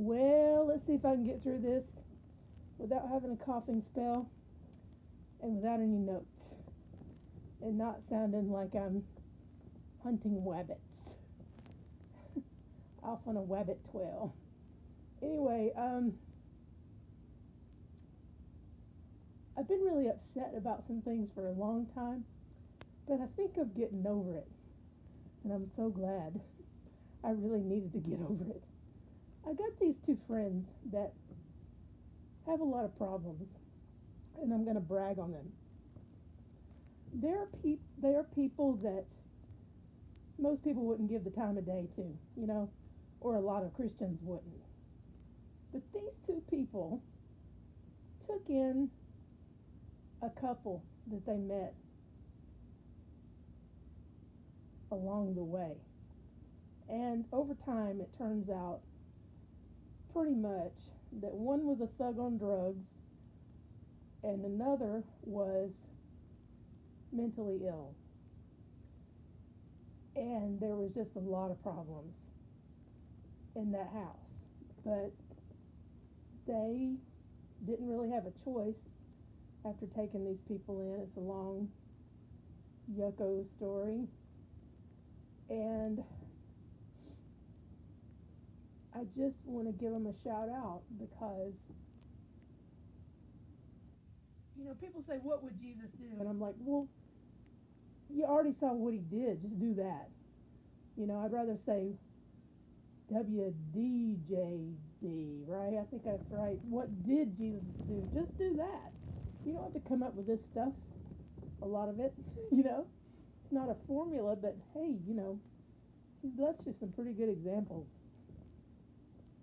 Well, let's see if I can get through this without having a coughing spell and without any notes and not sounding like I'm hunting wabbits off on a wabbit trail. Anyway, I've been really upset about some things for a long time, but I think I'm getting over it, and I'm so glad. I really needed to get over it. I got these two friends that have a lot of problems, and I'm going to brag on them. They are people that most people wouldn't give the time of day to, or a lot of Christians wouldn't. But these two people took in a couple that they met along the way. And over time, it turns out pretty much that one was a thug on drugs and another was mentally ill. And there was just a lot of problems in that house. But they didn't really have a choice after taking these people in. It's a long yucko story. And I just want to give them a shout out because, people say, what would Jesus do? And I'm like, well, you already saw what he did. Just do that. I'd rather say WDJD, right? I think that's right. What did Jesus do? Just do that. You don't have to come up with this stuff, a lot of it, It's not a formula, but hey, he left you some pretty good examples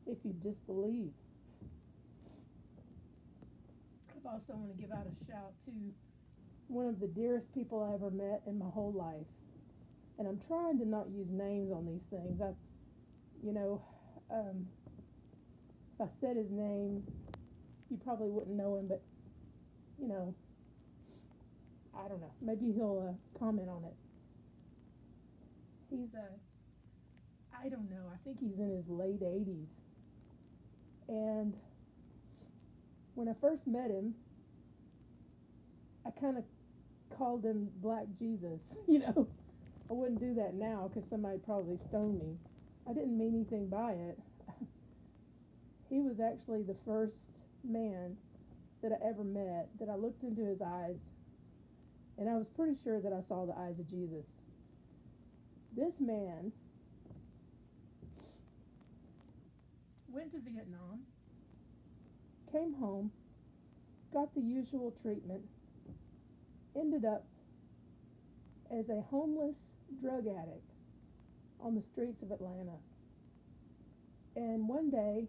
if you just believe. I also want to give out a shout to one of the dearest people I ever met in my whole life. And I'm trying to not use names on these things. If I said his name, you probably wouldn't know him, but, I don't know. Maybe he'll comment on it. He's, I don't know. I think he's in his late 80s. And when I first met him, I kind of called him Black Jesus, I wouldn't do that now because somebody'd probably stone me. I didn't mean anything by it. He was actually the first man that I ever met that I looked into his eyes, and I was pretty sure that I saw the eyes of Jesus. This man went to Vietnam, came home, got the usual treatment, ended up as a homeless drug addict on the streets of Atlanta. And one day,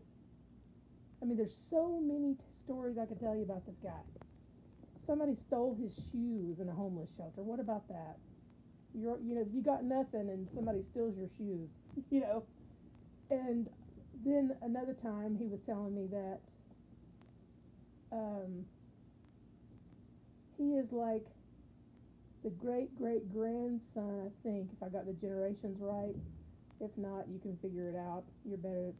there's so many stories I could tell you about this guy. Somebody stole his shoes in a homeless shelter. What about that? You got nothing and somebody steals your shoes, And then another time he was telling me that he is like the great-great-grandson, I think, if I got the generations right. If not, you can figure it out. You're better,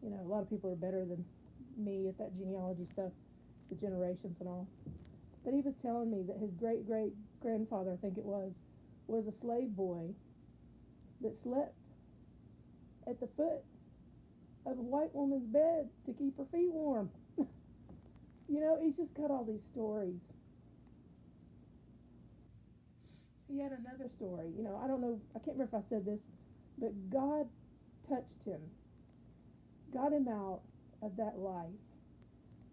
a lot of people are better than me at that genealogy stuff, the generations and all. But he was telling me that his great-great-grandfather, I think it was a slave boy that slept at the foot of a white woman's bed to keep her feet warm. He's just got all these stories. He had another story. I don't know, I can't remember if I said this, but God touched him, got him out of that life.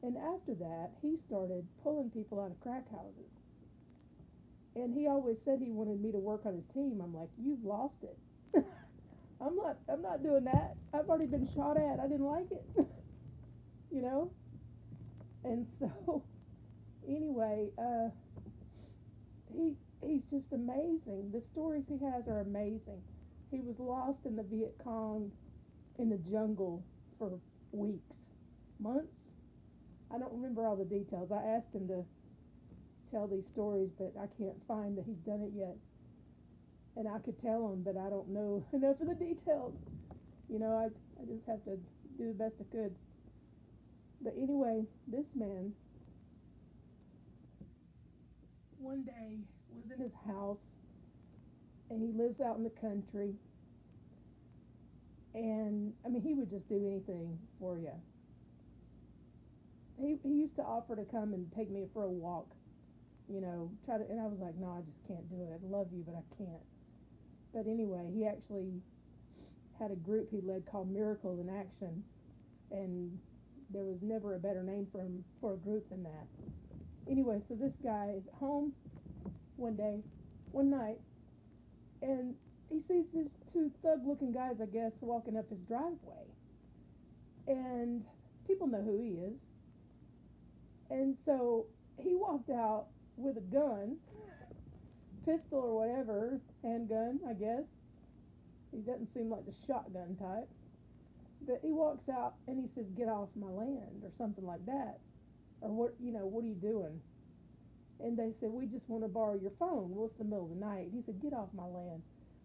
And after that, he started pulling people out of crack houses. And he always said he wanted me to work on his team. I'm like, you've lost it. I'm not doing that. I've already been shot at. I didn't like it. And so anyway, he's just amazing. The stories he has are amazing. He was lost in the Viet Cong in the jungle for weeks, months. I don't remember all the details. I asked him to tell these stories, but I can't find that he's done it yet. And I could tell him, but I don't know enough of the details. I just have to do the best I could. But anyway, this man one day was in his house, and he lives out in the country. And I mean, he would just do anything for you. He used to offer to come and take me for a walk, try to, and I was like, no, I just can't do it. I love you, but I can't. But anyway, he actually had a group he led called Miracles in Action, and there was never a better name for a group than that. Anyway, so this guy is at home one night, and he sees these two thug-looking guys, I guess, walking up his driveway. And people know who he is. And so he walked out with a gun, pistol or whatever, handgun, I guess. He doesn't seem like the shotgun type. But he walks out and he says, "Get off my land," or something like that. Or what are you doing? And they said, "We just want to borrow your phone." Well, it's the middle of the night. He said, "Get off my land."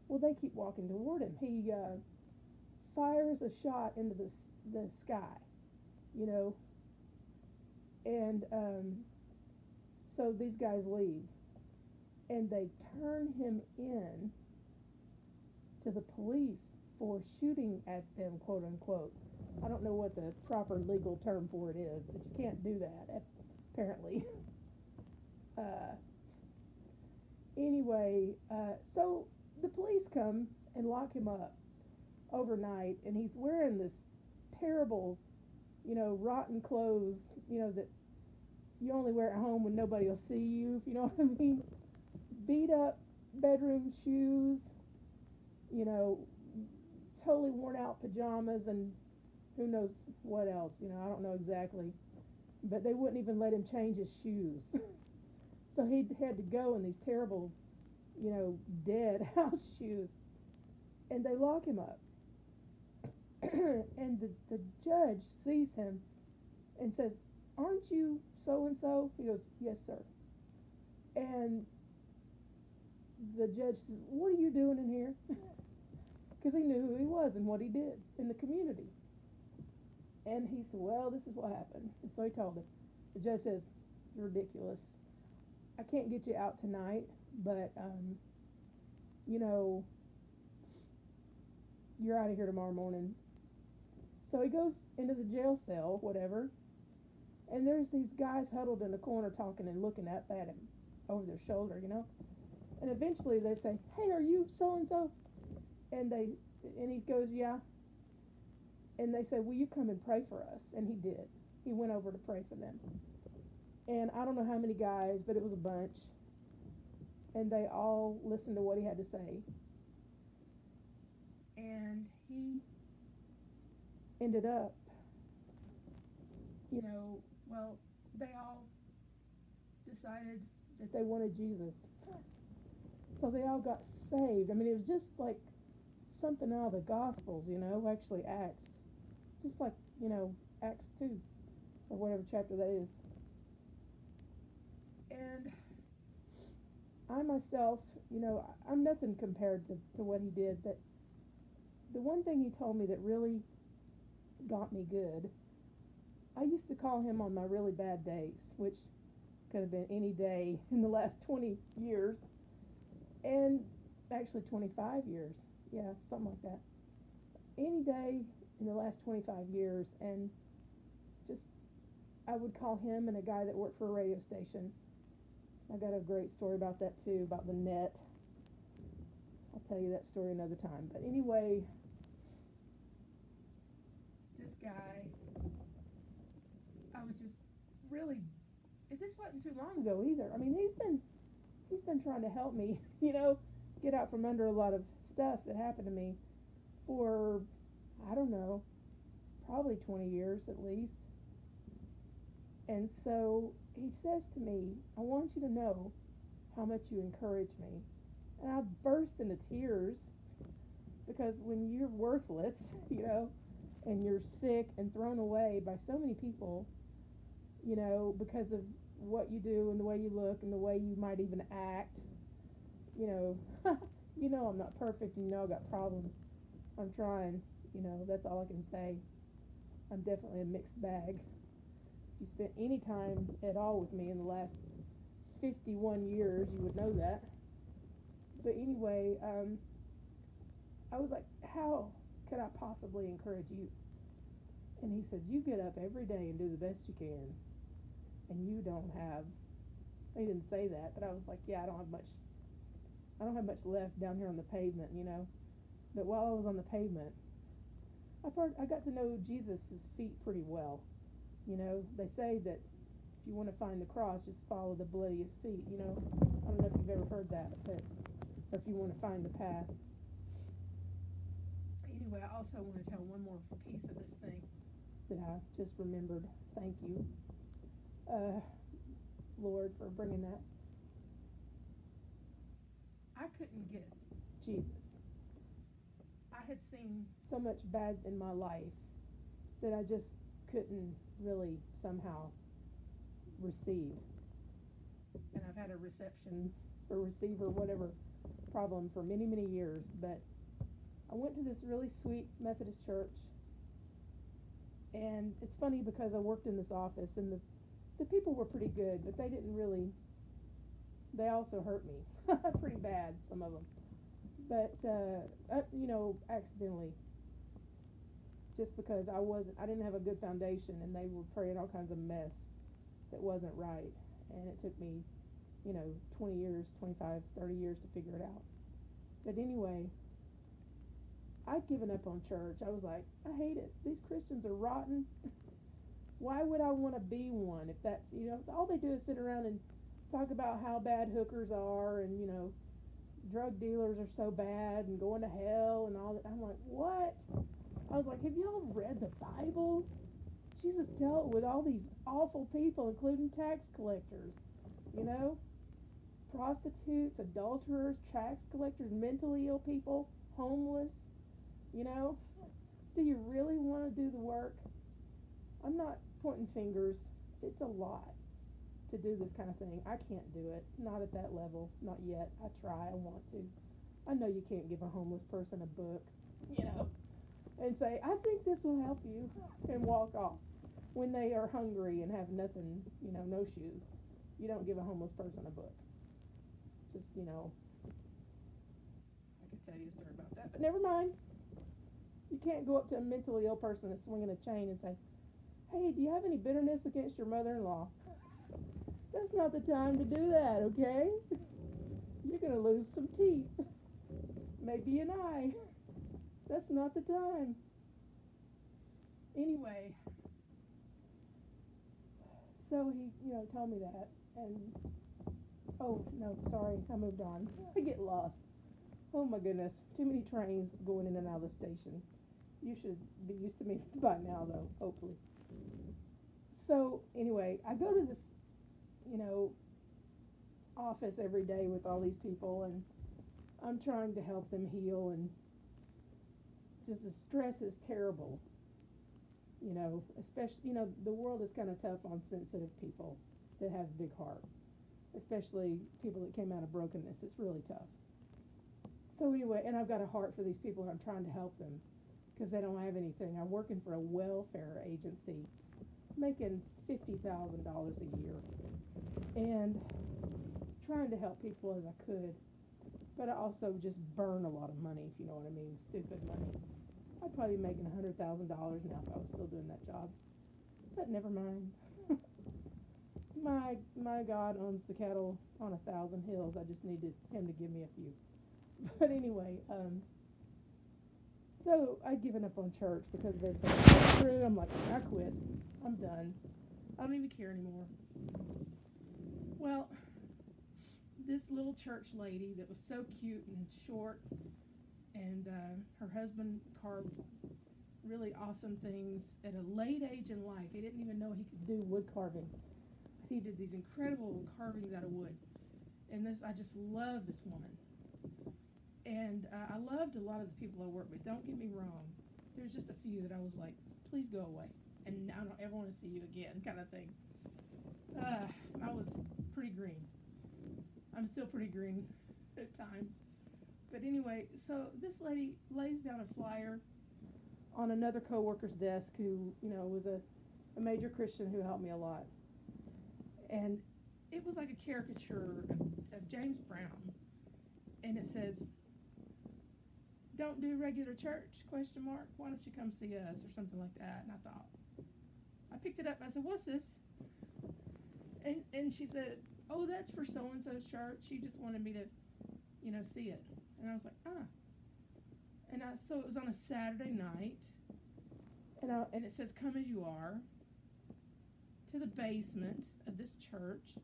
Well, they keep walking toward him. He fires a shot into the sky, and so these guys leave, and they turn him in to the police for shooting at them, quote unquote. I don't know what the proper legal term for it is, but you can't do that, apparently. Anyway, so the police come and lock him up overnight, and he's wearing this terrible, rotten clothes, that you only wear at home when nobody will see you, if you know what I mean. Beat up bedroom shoes, totally worn out pajamas, and who knows what else, I don't know exactly. But they wouldn't even let him change his shoes. So he had to go in these terrible, dead house shoes. And they lock him up. And the judge sees him and says, "Aren't you so-and-so?" He goes, "Yes, sir." And the judge says, "What are you doing in here?" Because he knew who he was and what he did in the community. And he said, "Well, this is what happened." And so he told him. The judge says, "You're ridiculous. I can't get you out tonight, but, you're out of here tomorrow morning." So he goes into the jail cell, whatever, and there's these guys huddled in the corner talking and looking up at him over their shoulder, And eventually they say, "Hey, are you so-and-so?" And he goes, "Yeah." And they say, "Will you come and pray for us?" And he did. He went over to pray for them. And I don't know how many guys, but it was a bunch. And they all listened to what he had to say. And he ended up, they all decided that they wanted Jesus. So they all got saved. I mean, it was just like something out of the Gospels, actually Acts. Just like, Acts 2, or whatever chapter that is. And I myself, I'm nothing compared to what he did, but the one thing he told me that really got me good, I used to call him on my really bad days, which could have been any day in the last 20 years, and actually 25 years, yeah, something like that. Any day in the last 25 years, and just, I would call him and a guy that worked for a radio station. I got a great story about that too, about the net. I'll tell you that story another time. But anyway, this guy, I was just really, this wasn't too long ago either. I mean, he's been trying to help me, get out from under a lot of stuff that happened to me for, I don't know, probably 20 years at least. And so he says to me, "I want you to know how much you encourage me." And I burst into tears, because when you're worthless, and you're sick and thrown away by so many people, because of what you do and the way you look and the way you might even act, I'm not perfect, and I've got problems. I'm trying, that's all I can say. I'm definitely a mixed bag. If you spent any time at all with me in the last 51 years, you would know that. But anyway, I was like, how could I possibly encourage you? And he says, you get up every day and do the best you can. And you don't have, he didn't say that, but I was like, yeah, I don't have much left down here on the pavement, you know. But while I was on the pavement, I got to know Jesus' feet pretty well. You know, they say that if you want to find the cross, just follow the bloodiest feet, you know. I don't know if you've ever heard that, but or if you want to find the path. Anyway, I also want to tell one more piece of this thing that I just remembered. Thank you, Lord, for bringing that. I couldn't get Jesus. I had seen so much bad in my life that I just couldn't really somehow receive. And I've had a reception or receiver, whatever problem for many, many years. But I went to this really sweet Methodist church. And it's funny because I worked in this office and the people were pretty good, but they also hurt me pretty bad, some of them. But, accidentally, just because I didn't have a good foundation and they were praying all kinds of mess that wasn't right. And it took me, 20 years, 25, 30 years to figure it out. But anyway, I'd given up on church. I was like, I hate it. These Christians are rotten. Why would I want to be one if that's, all they do is sit around and talk about how bad hookers are and, drug dealers are so bad and going to hell and all that. I'm like, what? I was like, have y'all read the Bible? Jesus dealt with all these awful people, including tax collectors, prostitutes, adulterers, tax collectors, mentally ill people, homeless, Do you really want to do the work? I'm not pointing fingers. It's a lot to do this kind of thing. I can't do it. Not at that level. Not yet. I try. I want to. I know you can't give a homeless person a book, and say, I think this will help you, and walk off when they are hungry and have nothing, no shoes. You don't give a homeless person a book. Just, I could tell you a story about that, but never mind. You can't go up to a mentally ill person that's swinging a chain and say, hey, do you have any bitterness against your mother-in-law? That's not the time to do that, okay? You're going to lose some teeth. Maybe an eye. That's not the time. Anyway, so he, told me that. And, oh, no, sorry, I moved on. I get lost. Oh, my goodness. Too many trains going in and out of the station. You should be used to me by now, though, hopefully. So, anyway, I go to this, office every day with all these people, and I'm trying to help them heal, and just the stress is terrible. Especially, the world is kind of tough on sensitive people that have a big heart, especially people that came out of brokenness. It's really tough. So anyway, and I've got a heart for these people, and I'm trying to help them because they don't have anything. I'm working for a welfare agency, making $50,000 a year, and trying to help people as I could, but I also just burn a lot of money, if you know what I mean, stupid money. I'd probably be making $100,000 now if I was still doing that job, but never mind. My God owns the cattle on 1,000 hills. I just needed him to give me a few. But anyway, so I'd given up on church because of everything. I'm like, I quit. I'm done. I don't even care anymore. Well, this little church lady that was so cute and short, and her husband carved really awesome things at a late age in life. He didn't even know he could do wood carving. But he did these incredible carvings out of wood. And I just love this woman. And I loved a lot of the people I work with. Don't get me wrong. There's just a few that I was like, please go away. And I don't ever want to see you again, kind of thing. I was pretty green. I'm still pretty green at times. But anyway, so this lady lays down a flyer on another coworker's desk who, was a major Christian who helped me a lot. And it was like a caricature of James Brown. And it says, "Don't do regular church, question mark. Why don't you come see us?" or something like that. And I picked it up and I said, "What's this?" And she said, "Oh, that's for so-and-so's church. She just wanted me to, see it." And I was like, "Ah." So it was on a Saturday night. And it says, "Come as you are to the basement of this church,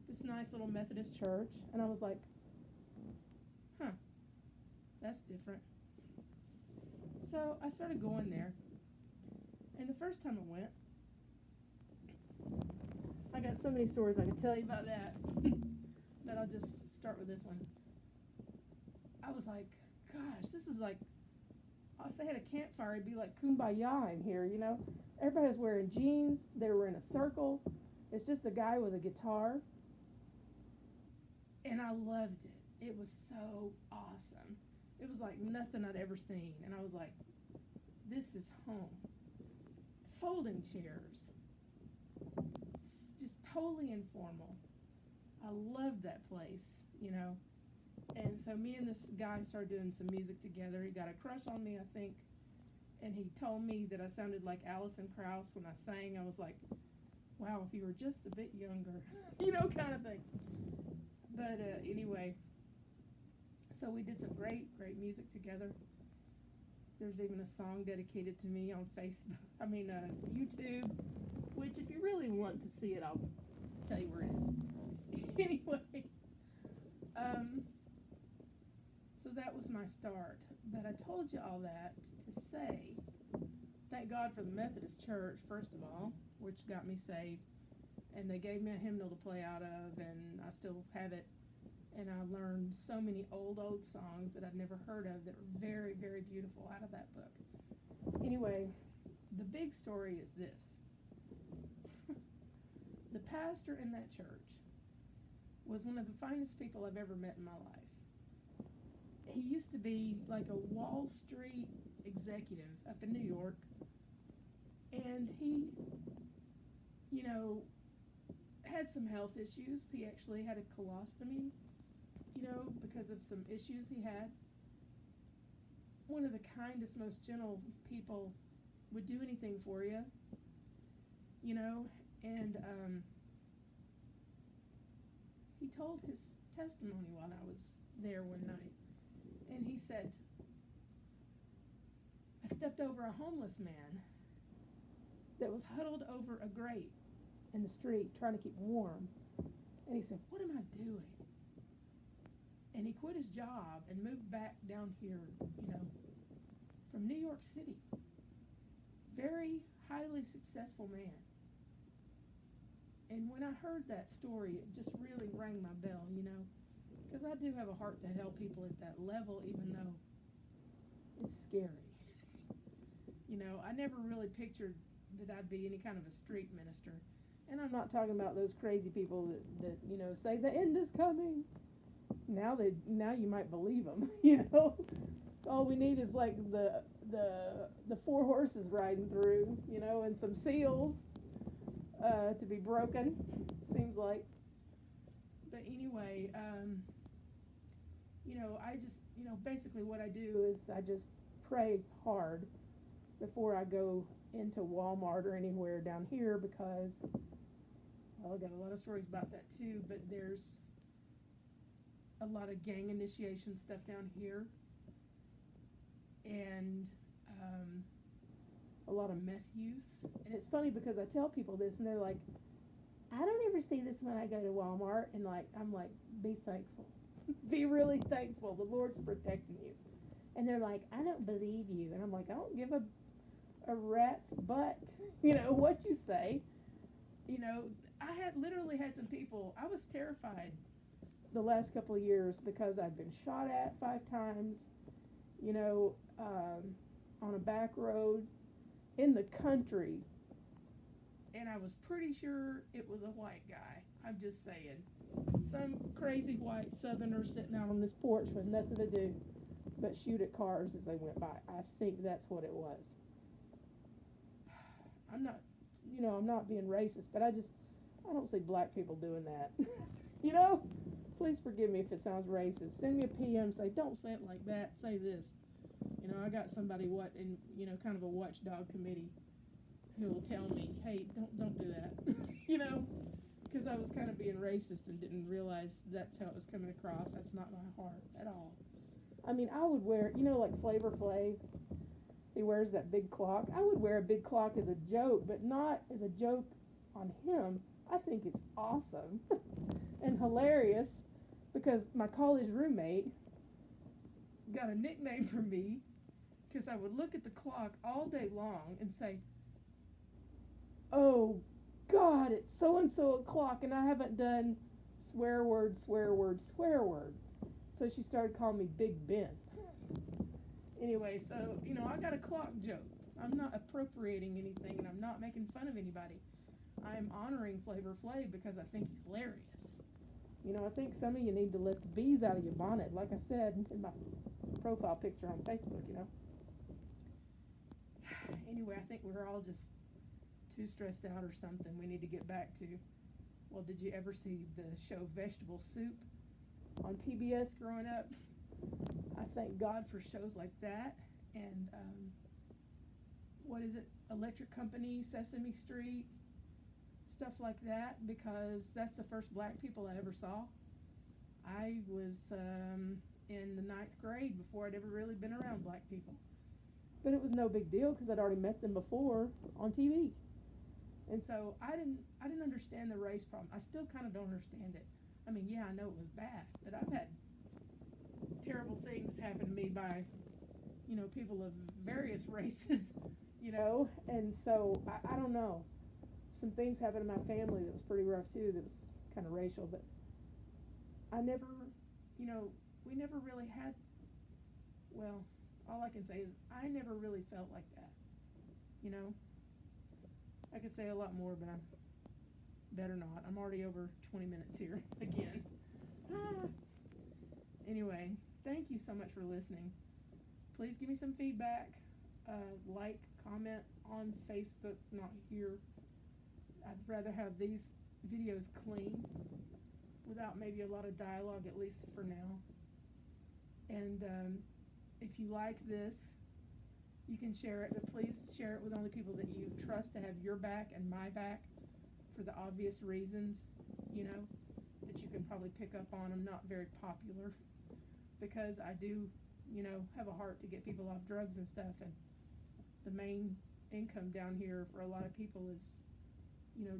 this nice little Methodist church." And I was like, "Huh, that's different." So I started going there. And the first time I went, I got so many stories I could tell you about that. But I'll just start with this one. I was like, gosh, this is like, if they had a campfire, it'd be like kumbaya in here, Everybody was wearing jeans. They were in a circle. It's just a guy with a guitar. And I loved it. It was so awesome. It was like nothing I'd ever seen. And I was like, this is home. Folding chairs. Just totally informal. I loved that place, And so me and this guy started doing some music together. He got a crush on me, I think. And he told me that I sounded like Alison Krauss when I sang. I was like, wow, if you were just a bit younger, kind of thing. But anyway, so we did some great music together. There's even a song dedicated to me on YouTube, which if you really want to see it, I'll tell you where it is. Anyway, so that was my start. But I told you all that to say, thank God for the Methodist Church, first of all, which got me saved. And they gave me a hymnal to play out of, and I still have it. And I learned so many old songs that I'd never heard of that were very, very beautiful out of that book. Anyway, the big story is this. The pastor in that church was one of the finest people I've ever met in my life. He used to be like a Wall Street executive up in New York. And he, had some health issues. He actually had a colostomy, because of some issues he had. One of the kindest, most gentle people, would do anything for you, and he told his testimony while I was there one night. And he said, I stepped over a homeless man that was huddled over a grate in the street trying to keep warm. And he said, what am I doing? And he quit his job and moved back down here, from New York City. Very highly successful man. And when I heard that story, it just really rang my bell, because I do have a heart to help people at that level, even though it's scary. I never really pictured that I'd be any kind of a street minister. And I'm not talking about those crazy people that say the end is coming. Now you might believe them, All we need is like the 4 horses riding through, and some seals to be broken, seems like. But anyway, I just, basically what I do is I just pray hard before I go into Walmart or anywhere down here, because, well, I got a lot of stories about that too, but there's a lot of gang initiation stuff down here, and a lot of meth use. And it's funny because I tell people this and they're like, I don't ever see this when I go to Walmart. And I'm like, be thankful. Be really thankful. The Lord's protecting you. And they're like, I don't believe you. And I'm like, I don't give a rat's butt, what you say. I had literally had some people, I was terrified the last couple of years because I'd been shot at 5 times, on a back road in the country. And I was pretty sure it was a white guy. I'm just saying. Some crazy white southerner sitting out on this porch with nothing to do but shoot at cars as they went by. I think that's what it was. I'm not, I'm not being racist, but I don't see black people doing that. you know? Please forgive me if it sounds racist. Send me a PM, say, don't say it like that, say this. I got somebody kind of a watchdog committee who will tell me, hey, don't do that. Because I was kind of being racist and didn't realize that's how it was coming across. That's not my heart at all. I mean, I would wear, like Flavor Flav, he wears that big clock. I would wear a big clock as a joke, but not as a joke on him. I think it's awesome and hilarious because my college roommate got a nickname for me because I would look at the clock all day long and say, oh, God, it's so-and-so o'clock, and I haven't done swear word, swear word, swear word. So she started calling me Big Ben. Anyway, so, I got a clock joke. I'm not appropriating anything, and I'm not making fun of anybody. I am honoring Flavor Flav because I think he's hilarious. I think some of you need to let the bees out of your bonnet, like I said in my profile picture on Facebook, Anyway, I think we're all just too stressed out or something. We need to get back to, well, did you ever see the show Vegetable Soup on PBS growing up? I thank God for shows like that. And, what is it? Electric Company, Sesame Street, stuff like that, because that's the first black people I ever saw. I was in the 9th grade before I'd ever really been around black people. But it was no big deal because I'd already met them before on TV. And so I didn't understand the race problem. I still kind of don't understand it. I mean, yeah, I know it was bad, but I've had terrible things happen to me by, people of various races, and so I don't know. Some things happened in my family that was pretty rough too, that was kind of racial, but I never, we never really had, well, all I can say is I never really felt like that, I could say a lot more, but I'm better not. I'm already over 20 minutes here again. Anyway, thank you so much for listening. Please give me some feedback. Like, comment on Facebook, not here. I'd rather have these videos clean without maybe a lot of dialogue, at least for now. And if you like this, you can share it, but please share it with only people that you trust to have your back and my back for the obvious reasons, that you can probably pick up on. I'm not very popular because I do, have a heart to get people off drugs and stuff, and the main income down here for a lot of people is,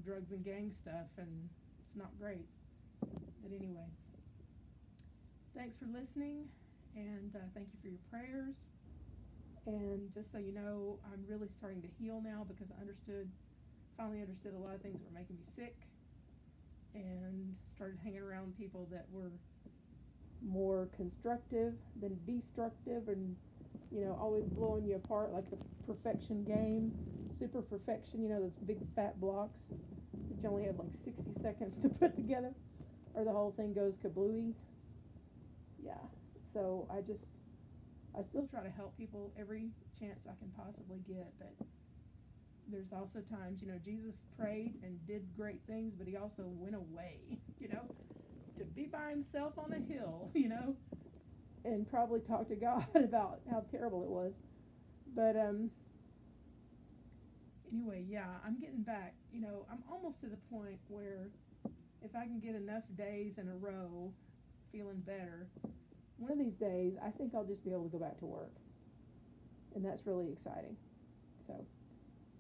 drugs and gang stuff, and it's not great. But anyway, thanks for listening, and thank you for your prayers. And just so you know, I'm really starting to heal now because I finally understood a lot of things that were making me sick, and started hanging around people that were more constructive than destructive, and always blowing you apart, like the perfection game, super perfection, those big fat blocks that you only have like 60 seconds to put together, or the whole thing goes kablooey. Yeah, so I still try to help people every chance I can possibly get, but there's also times, Jesus prayed and did great things, but he also went away, to be by himself on a hill, and probably talk to God about how terrible it was. But anyway, yeah, I'm getting back. I'm almost to the point where if I can get enough days in a row feeling better, one of these days I think I'll just be able to go back to work. And that's really exciting. So,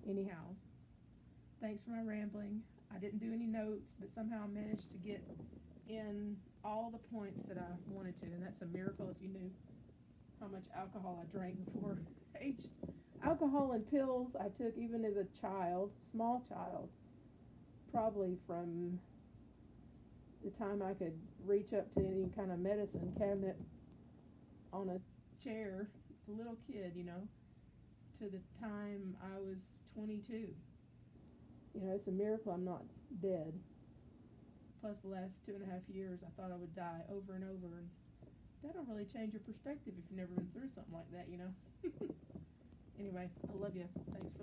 anyhow, thanks for my rambling. I didn't do any notes, but somehow I managed to get in all the points that I wanted to, and that's a miracle if you knew how much alcohol I drank before age. Alcohol and pills I took even as a child, small child, probably from the time I could reach up to any kind of medicine cabinet on a chair, a little kid, to the time I was 22. It's a miracle I'm not dead. Plus the last 2.5 years, I thought I would die over and over, and that don't really change your perspective if you've never been through something like that, Anyway, I love you. Thanks for